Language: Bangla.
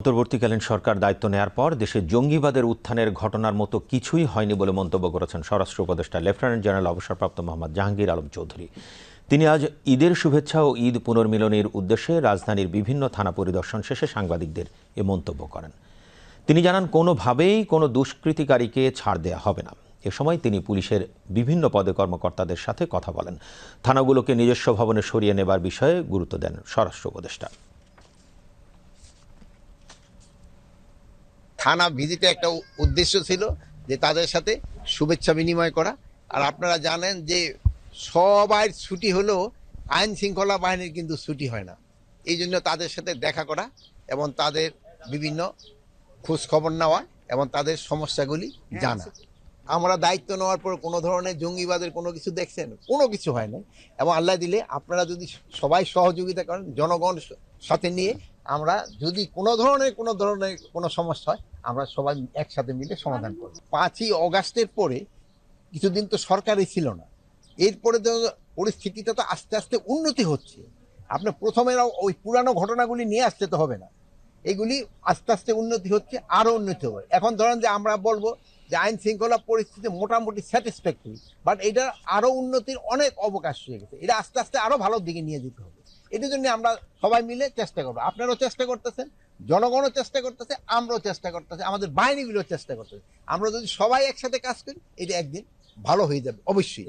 অন্তর্বর্তীকালীন সরকার দায়িত্ব নেয়ার পর দেশে জঙ্গিবাদের উত্থানের ঘটনার মতো কিছুই হয়নি বলে মন্তব্য করেছেন স্বরাষ্ট্র উপদেষ্টা লেফটেন্যান্ট জেনারেল অবসরপ্রাপ্ত মোহাম্মদ জাহাঙ্গীর আলম চৌধুরী। তিনি আজ ঈদের শুভেচ্ছা ও ঈদ পুনর্মিলনীর উদ্দেশ্যে রাজধানীর বিভিন্ন থানা পরিদর্শন শেষে সাংবাদিকদের এ মন্তব্য করেন। তিনি জানান, কোনোভাবেই কোনো দুষ্কৃতিকারীকে ছাড় দেয়া হবে না। এ সময় তিনি পুলিশের বিভিন্ন পদে কর্মকর্তাদের সাথে কথা বলেন। থানাগুলোকে নিজস্ব ভবনে সরিয়ে নেবার বিষয়ে গুরুত্ব দেন স্বরাষ্ট্র উপদেষ্টা। থানা ভিজিটে একটা উদ্দেশ্য ছিল যে তাদের সাথে শুভেচ্ছা বিনিময় করা। আর আপনারা জানেন যে সবাই ছুটি হলেও আইন শৃঙ্খলা বাহিনীর কিন্তু ছুটি হয় না। এই জন্য তাদের সাথে দেখা করা এবং তাদের বিভিন্ন খোঁজ খবর নেওয়া এবং তাদের সমস্যাগুলি জানা। আমরা দায়িত্ব নেওয়ার পর কোনো ধরনের জঙ্গিবাদের কোনো কিছু দেখছেন? কোনো কিছু হয় না। এবং আল্লাহ দিলে আপনারা যদি সবাই সহযোগিতা করেন, জনগণ সাথে নিয়ে আমরা যদি কোনো ধরনের কোনো সমস্যা হয়, আমরা সবাই একসাথে মিলে সমাধান করব। 5ই অগাস্টের পরে কিছুদিন তো সরকারই ছিল না। এরপরে তো পরিস্থিতিটা তো আস্তে আস্তে উন্নতি হচ্ছে। আপনি প্রথমে ওই পুরানো ঘটনাগুলি নিয়ে আসতে তো হবে না। এগুলি আস্তে আস্তে উন্নতি হচ্ছে, আরো উন্নতি হবে। এখন ধরেন যে আমরা বলবো যে আইন শৃঙ্খলা পরিস্থিতি মোটামুটি স্যাটিসফ্যাক্টরি, বাট এটা আরো উন্নতির অনেক অবকাশ রয়ে গেছে। এটা আস্তে আস্তে আরো ভালো দিকে নিয়ে যেতে হবে। এটার জন্য আমরা সবাই মিলে চেষ্টা করবো। আপনারাও চেষ্টা করতেছেন, জনগণও চেষ্টা করতেছে, আমরাও চেষ্টা করতেছি, আমাদের বাহিনীগুলো চেষ্টা করতেছে। আমরা যদি সবাই একসাথে কাজ করি, এটা একদিন ভালো হয়ে যাবে অবশ্যই।